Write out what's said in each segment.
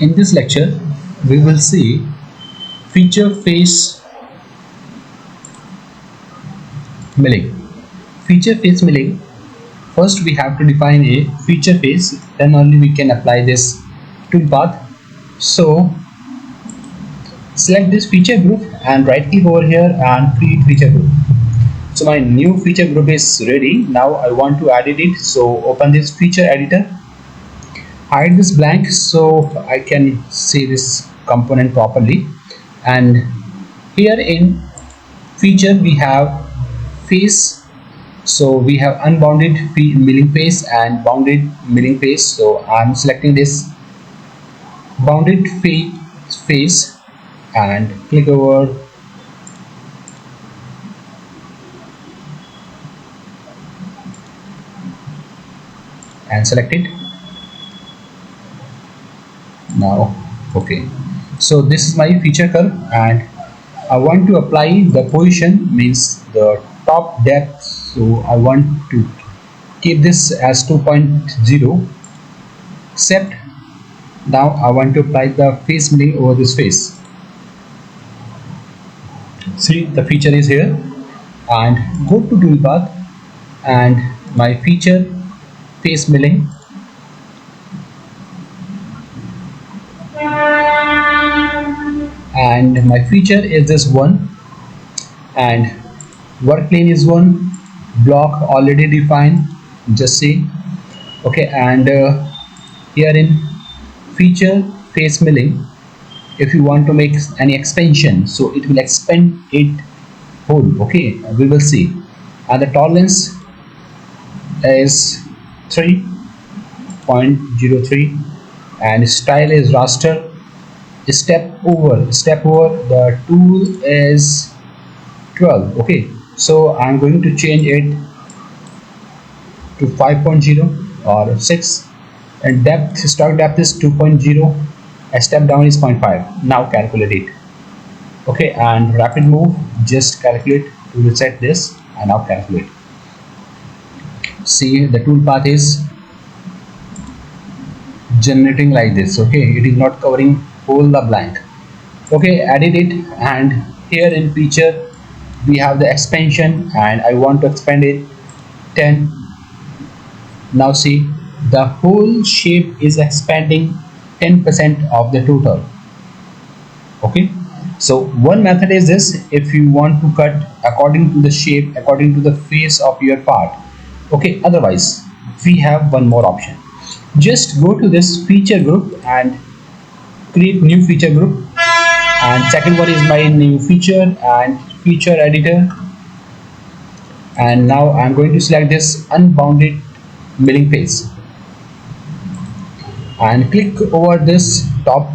In this lecture, we will see feature face milling. Feature face milling. First, we have to define a feature face. Then only we can apply this toolpath. So, select this feature group and right click over here and create feature group. So my new feature group is ready. Now I want to edit it. So open this feature editor. Hide this blank so I can see this component properly. And here in feature we have face. So we have unbounded milling face and bounded milling face. So I'm selecting this bounded face and click over and select it. Now okay, so this is my feature curve and I want to apply the position, means the top depth. So I want to keep this as 2.0, except now I want to apply the face milling over this face. See, the feature is here, and go to toolpath and my feature face milling, and my feature is this one, and work plane is one, block already defined, just see. Okay, and here in feature face milling, if you want to make any expansion, so it will expand it whole. Okay, we will see. And the tolerance is 3.03 and style is raster. Stepover, the tool is 12. Okay, so I'm going to change it to 5.0 or 6, and depth, stock depth is 2.0, a step down is 0.5. Now calculate it. Okay, and rapid move, just calculate to reset this, and now calculate. See, the toolpath is generating like this. Okay, it is not covering whole the blank. Okay, edit it, and here in feature we have the expansion and I want to expand it 10. Now see, the whole shape is expanding 10% of the total. Okay, so one method is this, if you want to cut according to the shape, according to the face of your part. Okay, otherwise we have one more option. Just go to this feature group and create new feature group, and second one is my new feature and feature editor, and now I'm going to select this unbounded milling face and click over this top.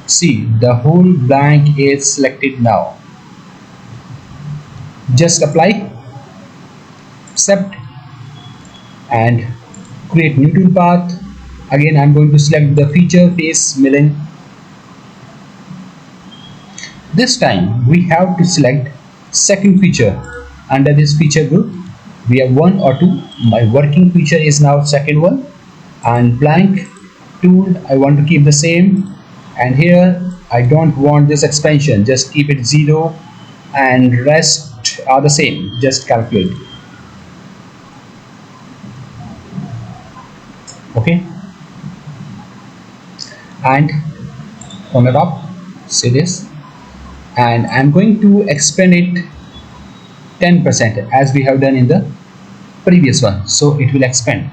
See, the whole blank is selected now. Just apply, accept, and create new toolpath. Again, I'm going to select the feature face milling. This time we have to select second feature under this feature group. We have 1 or 2. My working feature is now second one, and blank tool I want to keep the same, and here I don't want this expansion, just keep it 0, and rest are the same. Just calculate. Okay, and on the top, see this, and I'm going to expand it 10% as we have done in the previous one, so it will expand.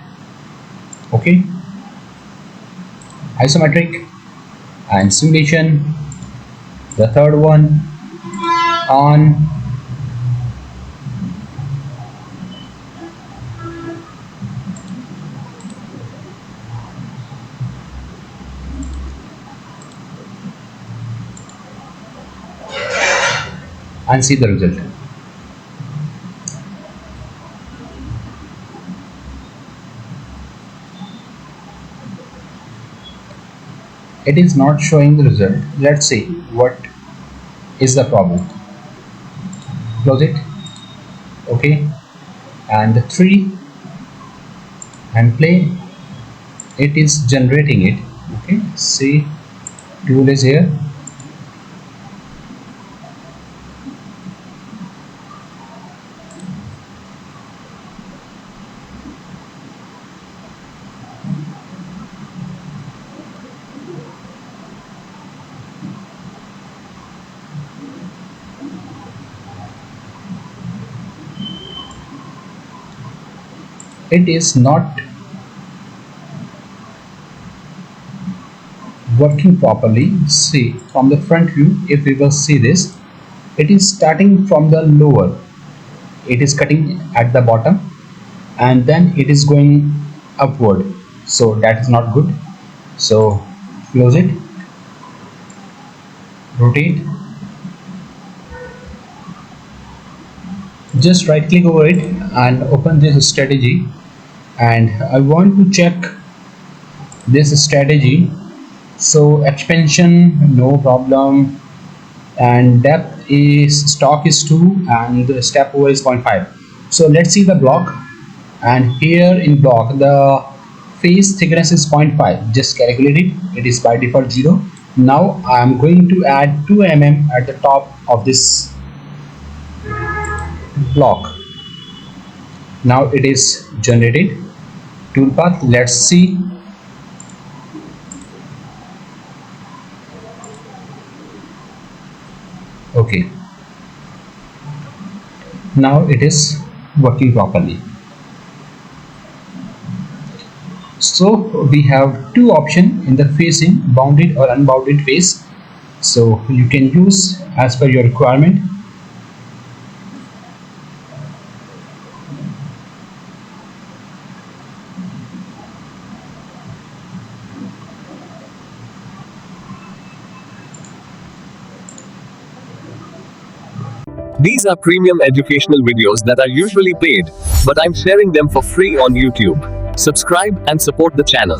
Okay, isometric and simulation, the third one on, and see the result. It is not showing the result. Let's see what is the problem. Close it. Okay, and the 3 and play. It is generating it. Okay, see, Tool is here. It is not working properly. See, from the front view, if we will see this, it is starting from the lower, it is cutting at the bottom and then it is going upward, so that is not good. So close it, rotate, just right click over it and open this strategy, and I want to check this strategy. So expansion, no problem, and depth is stock is 2 and the Stepover is 0.5. So let's see the block, and here in block the face thickness is 0.5. Just calculate it, it is by default 0. Now I am going to add 2 mm at the top of this block. Now it is generated. Toolpath, let's see. Okay, now it is working properly. So we have two options in the facing, bounded or unbounded face. So you can use as per your requirement. These are premium educational videos that are usually paid, but I'm sharing them for free on YouTube. Subscribe and support the channel.